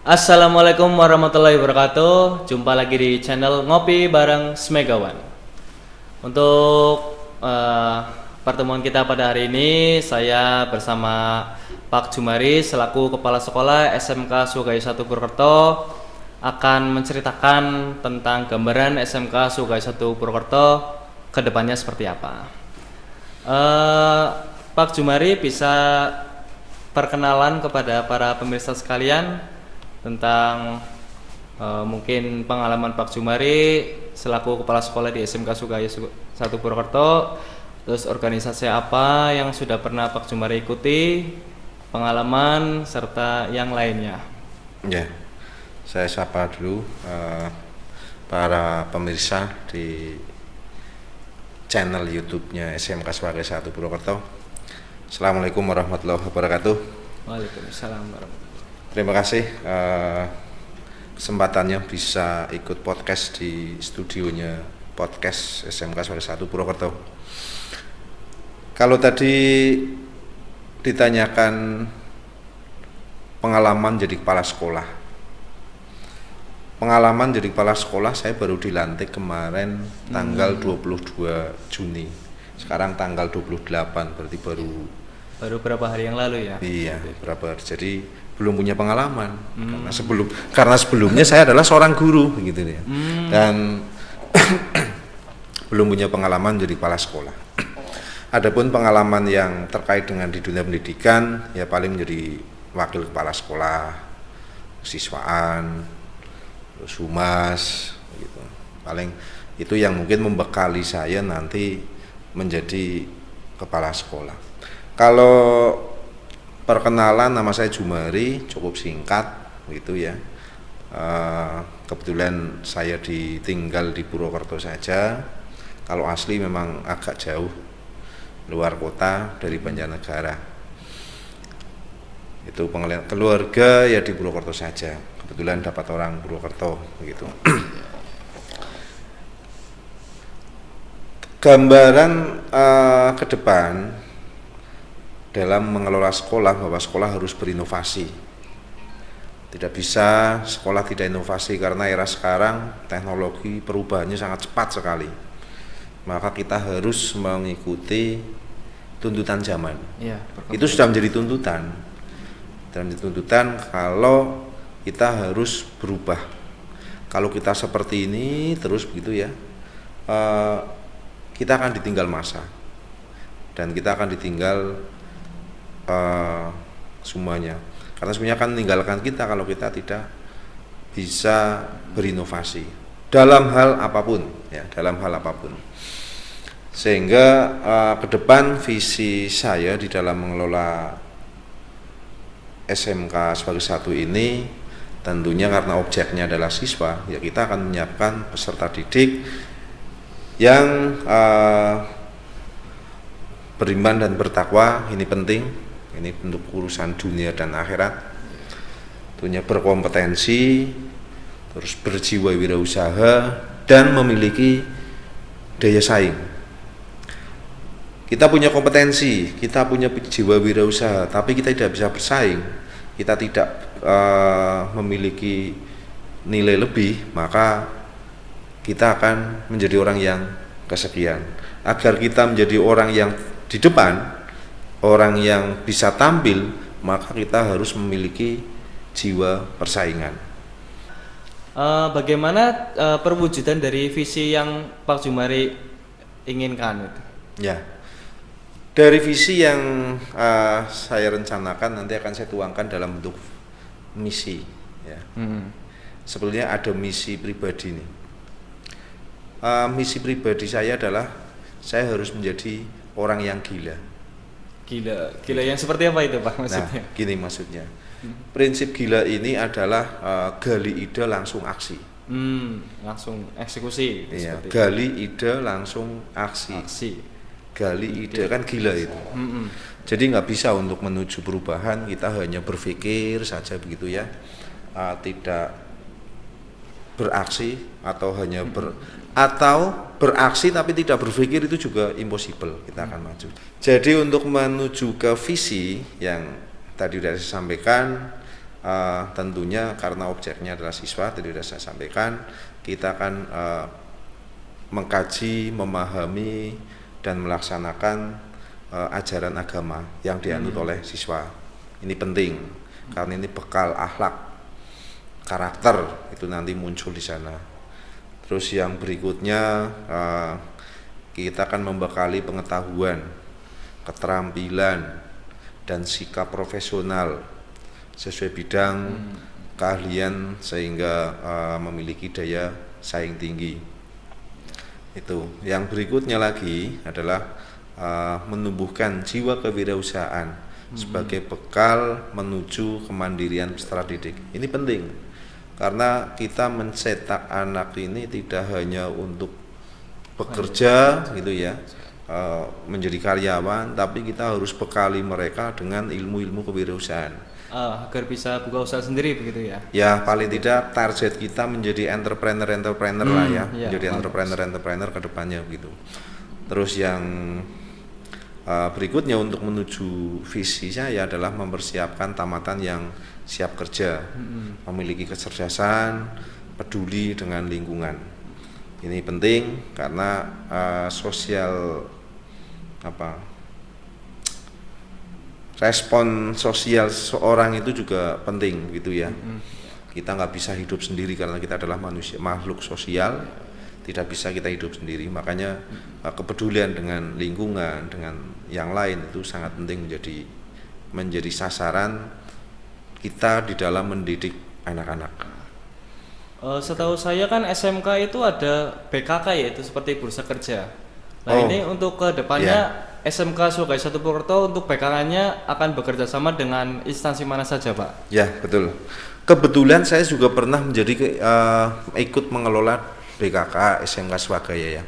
Assalamualaikum warahmatullahi wabarakatuh. Jumpa lagi di channel Ngopi bareng Smegawan. Untuk pertemuan kita pada hari ini, saya bersama Pak Jumari selaku Kepala Sekolah SMK Sugaya 1 Purwokerto akan menceritakan tentang gambaran SMK Sugaya 1 Purwokerto kedepannya seperti apa. Pak Jumari bisa perkenalan kepada para pemirsa sekalian tentang mungkin pengalaman Pak Jumari selaku kepala sekolah di SMK Sugaya 1 Purwokerto, terus organisasi apa yang sudah pernah Pak Jumari ikuti, pengalaman serta yang lainnya. Ya, saya sapa dulu para pemirsa di channel YouTube-nya SMK Sugaya 1 Purwokerto. Assalamualaikum warahmatullahi wabarakatuh. Waalaikumsalam warahmatullahi. Terima kasih kesempatannya bisa ikut podcast di studionya podcast SMK Sugaya 1 Purwokerto. Kalau tadi ditanyakan pengalaman jadi kepala sekolah. Pengalaman jadi kepala sekolah saya baru dilantik kemarin tanggal 22 Juni. Sekarang tanggal 28, berarti baru berapa hari yang lalu ya? Iya, berapa hari. Jadi belum punya pengalaman karena sebelumnya saya adalah seorang guru begitu ya. Dan belum punya pengalaman jadi kepala sekolah. Adapun pengalaman yang terkait dengan di dunia pendidikan ya paling menjadi wakil kepala sekolah, siswaan, terus humas gitu. Paling itu yang mungkin membekali saya nanti menjadi kepala sekolah. Kalau perkenalan, nama saya Jumari, cukup singkat gitu ya. Kebetulan saya tinggal di Purwokerto saja. Kalau asli memang agak jauh, luar kota dari Banjarnegara. Itu pengalihan keluarga ya di Purwokerto saja. Kebetulan dapat orang Purwokerto begitu. Gambaran ke depan dalam mengelola sekolah, bahwa sekolah harus berinovasi. Tidak bisa sekolah tidak inovasi karena era sekarang teknologi perubahannya sangat cepat sekali. Maka kita harus mengikuti tuntutan zaman. Ya, itu sudah menjadi tuntutan. Dan tuntutan kalau kita harus berubah. Kalau kita seperti ini terus begitu ya, kita akan ditinggal masa. Dan kita akan ditinggal semuanya, karena semuanya akan meninggalkan kita kalau kita tidak bisa berinovasi dalam hal apapun ya, dalam hal apapun. Sehingga ke depan visi saya di dalam mengelola SMK Sugaya 1 ini tentunya karena objeknya adalah siswa ya, kita akan menyiapkan peserta didik yang beriman dan bertakwa. Ini penting. Ini untuk urusan dunia dan akhirat. Tentunya berkompetensi, terus berjiwa wirausaha dan memiliki daya saing. Kita punya kompetensi, kita punya jiwa wirausaha, tapi kita tidak bisa bersaing. Kita tidak memiliki nilai lebih, maka kita akan menjadi orang yang kesekian. Agar kita menjadi orang yang di depan, orang yang bisa tampil, maka kita harus memiliki jiwa persaingan. Bagaimana perwujudan dari visi yang Pak Jumari inginkan itu? Ya, dari visi yang saya rencanakan nanti akan saya tuangkan dalam bentuk misi. Ya. Sebetulnya ada misi pribadi nih. Misi pribadi saya adalah saya harus menjadi orang yang gila. Gila yang seperti apa itu Pak maksudnya? Nah, gini maksudnya. Prinsip gila ini adalah gali ide langsung aksi. Langsung eksekusi. Iya, gali ide langsung aksi. Gali ide kan gila itu. Jadi nggak bisa untuk menuju perubahan kita hanya berpikir saja begitu ya, tidak beraksi atau hanya atau beraksi tapi tidak berpikir, itu juga impossible kita akan maju. Jadi untuk menuju ke visi yang tadi sudah saya sampaikan, tentunya karena objeknya adalah siswa, tadi sudah saya sampaikan, kita akan mengkaji, memahami dan melaksanakan ajaran agama yang dianut oleh siswa. Ini penting karena ini bekal akhlak, karakter itu nanti muncul di sana. Terus yang berikutnya kita akan membekali pengetahuan, keterampilan dan sikap profesional sesuai bidang keahlian sehingga memiliki daya saing tinggi. Itu. Yang berikutnya lagi adalah menumbuhkan jiwa kewirausahaan sebagai bekal menuju kemandirian peserta didik. Ini penting karena kita mencetak anak ini tidak hanya untuk bekerja gitu ya, menjadi karyawan, tapi kita harus bekali mereka dengan ilmu-ilmu kewirausahaan. Agar bisa buka usaha sendiri begitu ya? Ya paling tidak target kita menjadi entrepreneur lah ya, iya, menjadi entrepreneur ke depannya gitu. Terus yang berikutnya untuk menuju visi saya adalah mempersiapkan tamatan yang siap kerja, memiliki kecerdasan, peduli dengan lingkungan. Ini penting karena respon sosial seorang itu juga penting gitu ya. Kita nggak bisa hidup sendiri karena kita adalah manusia, makhluk sosial, tidak bisa kita hidup sendiri. Makanya kepedulian dengan lingkungan, dengan yang lain itu sangat penting menjadi sasaran kita di dalam mendidik anak-anak. Setahu saya kan SMK itu ada BKK ya, itu seperti bursa kerja. Nah ini untuk ke depannya SMK Sukai Satu Purwokerto untuk BKK-nya akan bekerja sama dengan instansi mana saja, Pak? Ya, betul. Kebetulan saya juga pernah menjadi ikut mengelola BKK SMK Swagaya ya.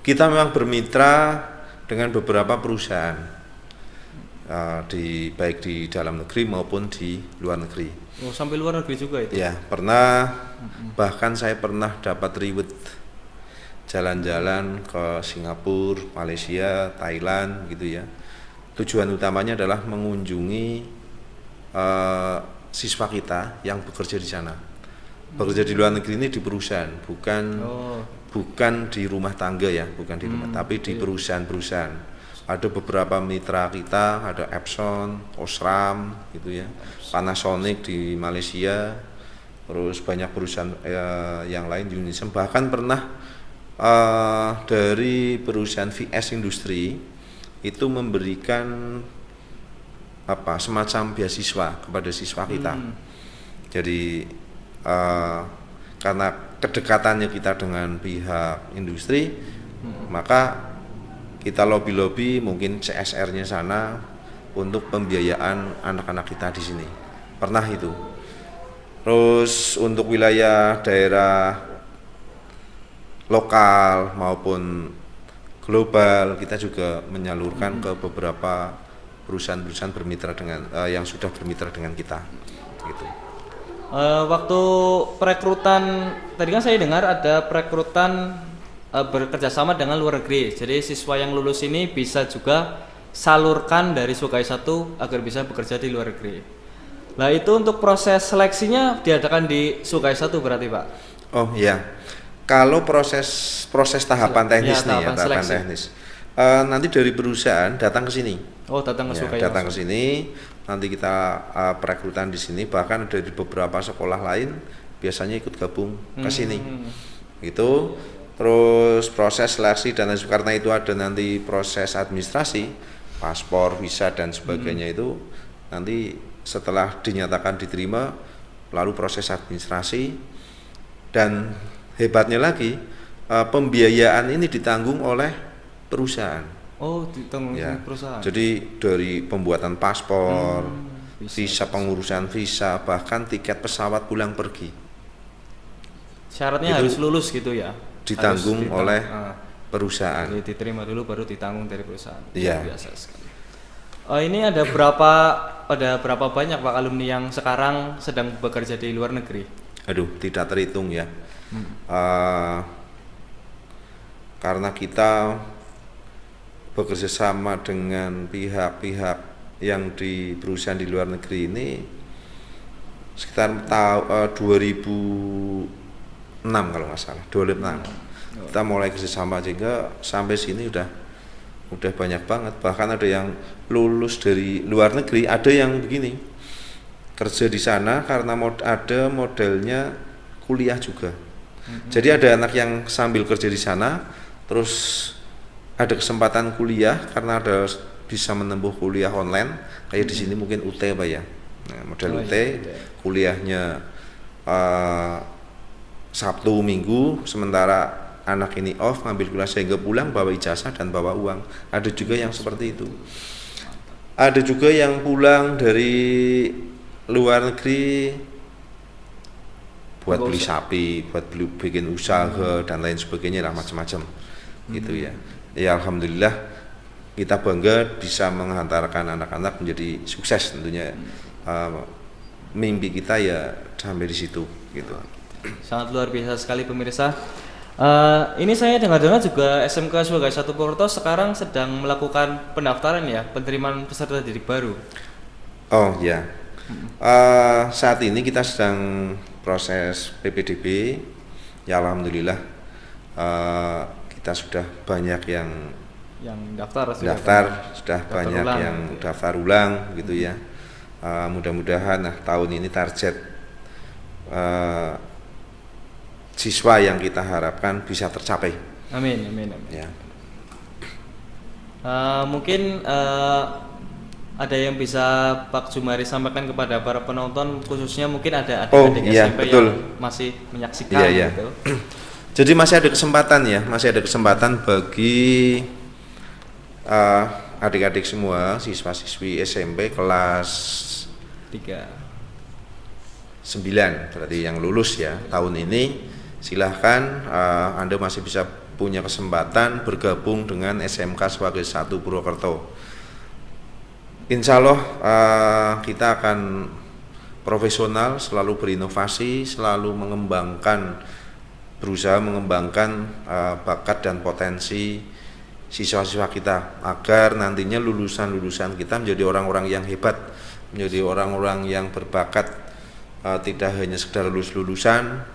Kita memang bermitra dengan beberapa perusahaan, baik di dalam negeri maupun di luar negeri. Oh, sampai luar negeri juga itu? Ya, pernah. Bahkan saya pernah dapat reward jalan-jalan ke Singapura, Malaysia, Thailand gitu ya. Tujuan utamanya adalah mengunjungi siswa kita yang bekerja di sana. Bekerja di luar negeri ini di perusahaan, bukan di rumah tangga ya, bukan di rumah, tapi di perusahaan-perusahaan. Ada beberapa mitra kita, ada Epson, Osram gitu ya, Panasonic di Malaysia, terus banyak perusahaan yang lain di Indonesia. Bahkan pernah dari perusahaan VS Industri itu memberikan semacam beasiswa kepada siswa kita. Jadi karena kedekatannya kita dengan pihak industri, maka kita lobby mungkin CSR-nya sana untuk pembiayaan anak-anak kita di sini. Pernah itu. Terus untuk wilayah daerah lokal maupun global kita juga menyalurkan ke beberapa perusahaan-perusahaan bermitra dengan yang sudah bermitra dengan kita gitu. Waktu perekrutan tadi kan saya dengar ada perekrutan bekerjasama dengan luar negeri, jadi siswa yang lulus ini bisa juga salurkan dari Sukai Satu agar bisa bekerja di luar negeri. Nah itu untuk proses seleksinya diadakan di Sukai Satu berarti Pak? Oh iya. Kalau proses tahapan teknis nih ya, tahapan teknis. Nanti dari perusahaan datang ke sini. Oh, datang ke Sukai. Datang ke sini, nanti kita perekrutan di sini, bahkan dari beberapa sekolah lain biasanya ikut gabung ke sini. Gitu. Terus proses seleksi dan karena itu ada nanti proses administrasi, paspor, visa dan sebagainya itu nanti setelah dinyatakan diterima lalu proses administrasi dan hebatnya lagi pembiayaan ini ditanggung oleh perusahaan. Oh, ditanggung ya. Perusahaan. Jadi dari pembuatan paspor, visa, pengurusan visa, bahkan tiket pesawat pulang pergi. Syaratnya harus lulus gitu ya. Ditanggung oleh perusahaan. Jadi diterima dulu baru ditanggung dari perusahaan. Iya. Biasa sekali. Ini ada berapa banyak Pak alumni yang sekarang sedang bekerja di luar negeri? Aduh, tidak terhitung ya. Karena kita bekerja sama dengan pihak-pihak yang di perusahaan di luar negeri ini sekitar 2006 kalau nggak salah, 2006 kita mulai kerjasama, sehingga sampai sini udah banyak banget. Bahkan ada yang lulus dari luar negeri, ada yang begini kerja di sana karena ada modelnya kuliah juga. Jadi ada anak yang sambil kerja di sana, terus ada kesempatan kuliah karena ada bisa menempuh kuliah online, kayak di sini mungkin UT Pak ya. Nah, model UT, kuliahnya Sabtu Minggu, sementara anak ini off ngambil kuliah sehingga pulang bawa ijazah dan bawa uang. Ada juga yang seperti itu. Ada juga yang pulang dari luar negeri buat beli sapi, buat bikin usaha dan lain sebagainya lah, macam-macam gitu ya. Ya alhamdulillah kita bangga bisa menghantarkan anak-anak menjadi sukses tentunya. Mimpi kita ya sampai di situ gitu. Sangat luar biasa sekali pemirsa. Ini saya dengar-dengar juga SMK Swagai 1 Purwokerto sekarang sedang melakukan pendaftaran ya, penerimaan peserta didik baru. Oh ya, saat ini kita sedang proses PPDB. Ya alhamdulillah kita sudah banyak yang daftar sudah banyak ulang, yang gitu ya. Daftar ulang gitu ya. Mudah-mudahan tahun ini target siswa yang kita harapkan bisa tercapai. Amin. Ya. Mungkin ada yang bisa Pak Jumari sampaikan kepada para penonton, khususnya mungkin ada adik-adik SMP yang masih menyaksikan gitu. Jadi masih ada kesempatan bagi adik-adik semua, siswa-siswi SMP kelas 9 berarti yang lulus ya tahun ini. Silahkan Anda masih bisa punya kesempatan bergabung dengan SMK Swagai 1 Purwokerto. Insya Allah kita akan profesional, selalu berinovasi, selalu berusaha mengembangkan bakat dan potensi siswa-siswa kita, agar nantinya lulusan-lulusan kita menjadi orang-orang yang hebat, menjadi orang-orang yang berbakat, tidak hanya sekedar lulusan.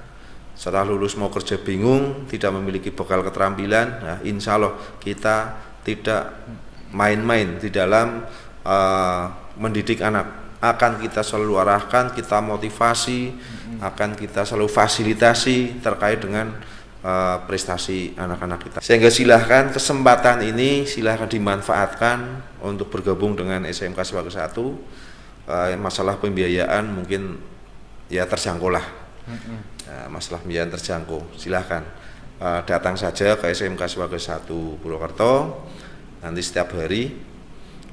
Setelah lulus mau kerja bingung, tidak memiliki bekal keterampilan. Nah, insya Allah kita tidak main-main di dalam mendidik anak. Akan kita selalu arahkan, kita motivasi, akan kita selalu fasilitasi terkait dengan prestasi anak-anak kita. Sehingga silahkan kesempatan ini silahkan dimanfaatkan untuk bergabung dengan SMK Swagai 1. Masalah pembiayaan mungkin ya terjangkau lah. Masalah pembiayaan terjangkau, silahkan datang saja ke SMK Swagai 1 Purwokerto. Nanti setiap hari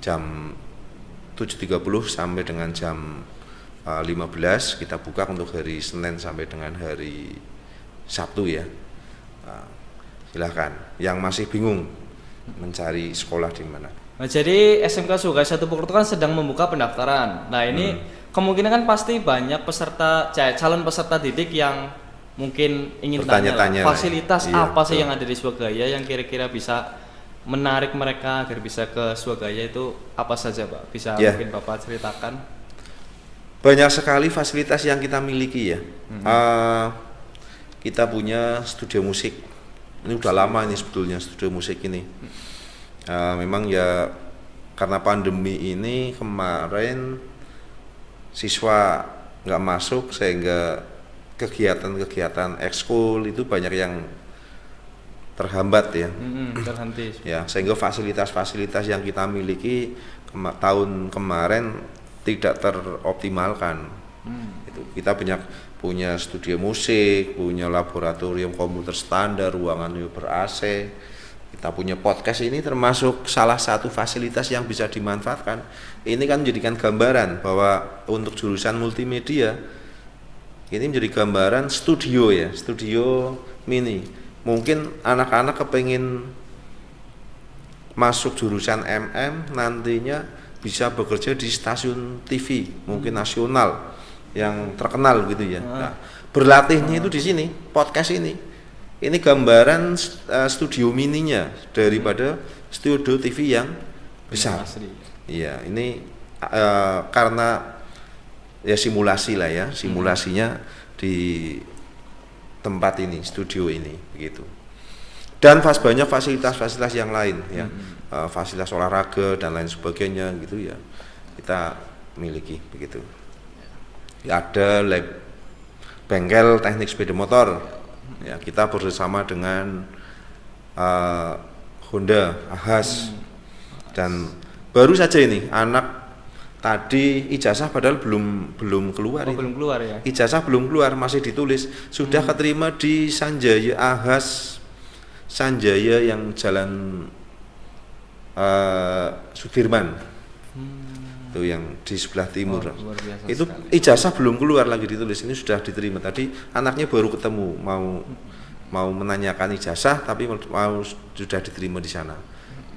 jam 7.30 sampai dengan jam 15 kita buka untuk hari Senin sampai dengan hari Sabtu ya. Silahkan yang masih bingung mencari sekolah di mana. Nah, jadi SMK Swagai 1 Purwokerto kan sedang membuka pendaftaran. Nah ini kemungkinan kan pasti banyak calon peserta didik yang mungkin ingin tanya fasilitas apa sih yang ada di Swagaya yang kira-kira bisa menarik mereka agar bisa ke Swagaya, itu apa saja Pak? Bisa mungkin Bapak ceritakan? Banyak sekali fasilitas yang kita miliki ya. Kita punya studio musik. Ini udah lama ini sebetulnya studio musik ini. Memang ya karena pandemi ini kemarin siswa nggak masuk sehingga kegiatan-kegiatan ekskul itu banyak yang terhambat ya, terhenti ya, sehingga fasilitas-fasilitas yang kita miliki tahun kemarin tidak teroptimalkan. Itu kita punya studio musik, punya laboratorium komputer standar, ruangannya ber AC. Kita punya podcast, ini termasuk salah satu fasilitas yang bisa dimanfaatkan. Ini kan menjadikan gambaran bahwa untuk jurusan multimedia ini menjadi gambaran studio ya, studio mini. Mungkin anak-anak kepengin masuk jurusan nantinya bisa bekerja di stasiun TV mungkin nasional yang terkenal gitu ya. Nah, berlatihnya itu di sini, podcast ini. Ini gambaran studio mininya daripada studio TV yang besar. Iya, ini karena ya simulasi lah ya, simulasinya di tempat ini, studio ini begitu. Dan banyak fasilitas-fasilitas yang lain ya, fasilitas olahraga dan lain sebagainya gitu ya, kita miliki begitu. Ada lab bengkel teknik sepeda motor ya, kita bersama dengan Honda, Ahas, dan baru saja ini anak tadi ijazah padahal belum keluar. Belum keluar ya. Ijazah belum keluar, masih ditulis sudah keterima di Sanjaya Ahas Sanjaya yang jalan Sudirman. Itu yang di sebelah timur. Luar biasa Itu sekali. ijazah belum keluar lagi ditulis, ini sudah diterima. Tadi anaknya baru ketemu mau menanyakan ijazah tapi sudah diterima di sana.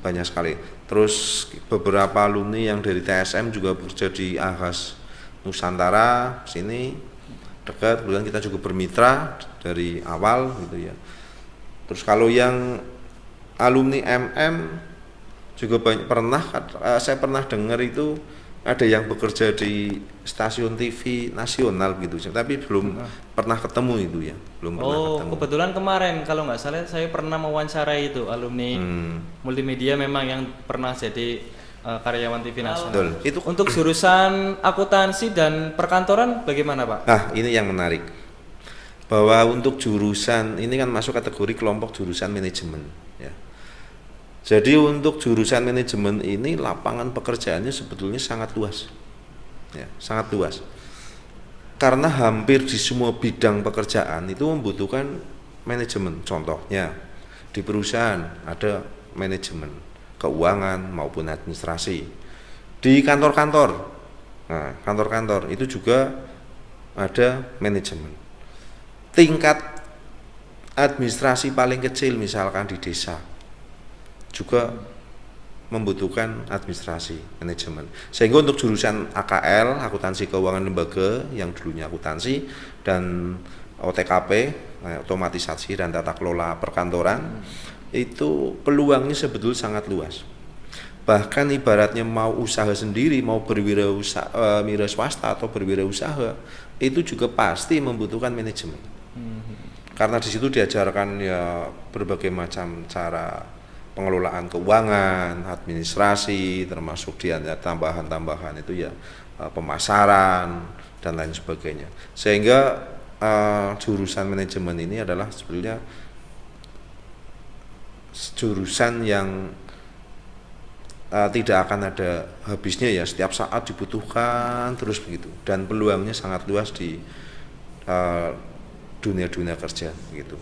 Banyak sekali. Terus beberapa alumni yang dari TSM juga bekerja di Ahas Nusantara sini dekat, kemudian kita juga bermitra dari awal gitu ya. Terus kalau yang alumni MM juga saya pernah dengar itu ada yang bekerja di stasiun TV nasional gitu, tapi belum pernah ketemu itu ya, belum pernah ketemu. Kebetulan kemarin kalau nggak salah saya pernah mewawancarai itu alumni multimedia memang yang pernah jadi karyawan TV nasional. Betul. Itu Untuk jurusan akuntansi dan perkantoran bagaimana Pak? Nah, ini yang menarik. Bahwa untuk jurusan ini kan masuk kategori kelompok jurusan manajemen ya. Jadi untuk jurusan manajemen ini lapangan pekerjaannya sebetulnya sangat luas. Ya, sangat luas. Karena hampir di semua bidang pekerjaan itu membutuhkan manajemen. Contohnya di perusahaan ada manajemen keuangan maupun administrasi. Di kantor-kantor. Nah, kantor-kantor itu juga ada manajemen. Tingkat administrasi paling kecil misalkan di desa juga membutuhkan administrasi manajemen. Sehingga untuk jurusan AKL, akuntansi keuangan lembaga yang dulunya akuntansi, dan OTKP, otomatisasi dan tata kelola perkantoran, itu peluangnya sebetulnya sangat luas. Bahkan ibaratnya mau usaha sendiri, mau berwirausaha, wira swasta atau berwirausaha, itu juga pasti membutuhkan manajemen. Karena di situ diajarkan ya berbagai macam cara pengelolaan keuangan, administrasi, termasuk di tambahan-tambahan itu ya pemasaran dan lain sebagainya. Sehingga jurusan manajemen ini adalah sebenarnya jurusan yang tidak akan ada habisnya ya, setiap saat dibutuhkan terus begitu, dan peluangnya sangat luas di dunia kerja gitu.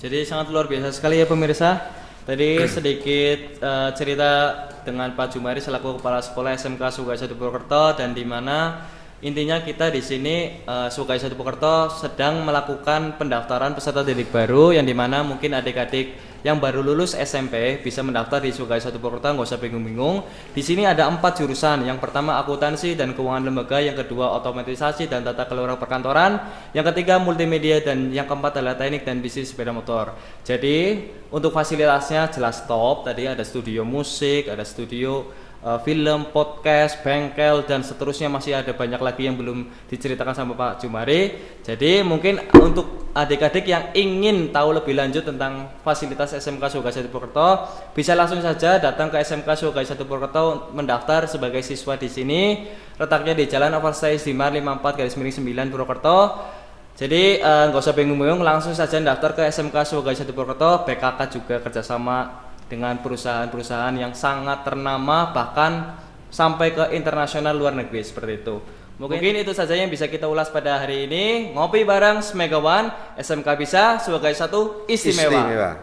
Jadi sangat luar biasa sekali ya pemirsa. Tadi sedikit cerita dengan Pak Jumari selaku Kepala Sekolah SMK Sukai 1 Purwokerto, dan di mana intinya kita di sini Sukai 1 Purwokerto sedang melakukan pendaftaran peserta didik baru, yang di mana mungkin adik-adik yang baru lulus SMP bisa mendaftar di Sukai 1 Purwokerto, nggak usah bingung-bingung. Di sini ada 4 jurusan. Yang pertama akuntansi dan keuangan lembaga, yang kedua otomatisasi dan tata kelola perkantoran, yang ketiga multimedia, dan yang keempat adalah teknik dan bisnis sepeda motor. Jadi untuk fasilitasnya jelas top. Tadi ada studio musik, ada studio film, podcast, bengkel, dan seterusnya, masih ada banyak lagi yang belum diceritakan sama Pak Jumari. Jadi mungkin untuk adik-adik yang ingin tahu lebih lanjut tentang fasilitas SMK Sukai 1 Purwokerto, bisa langsung saja datang ke SMK Sukai 1 Purwokerto mendaftar sebagai siswa di sini. Letaknya di Jalan Overstay Dimar 54/9 Purwokerto. Jadi nggak usah bingung-bingung, langsung saja daftar ke SMK Sukai 1 Purwokerto. BKK juga kerjasama dengan perusahaan-perusahaan yang sangat ternama, bahkan sampai ke internasional luar negeri seperti itu. Mungkin itu saja yang bisa kita ulas pada hari ini. Ngopi bareng Semegawan, SMK bisa, Sukai 1 istimewa.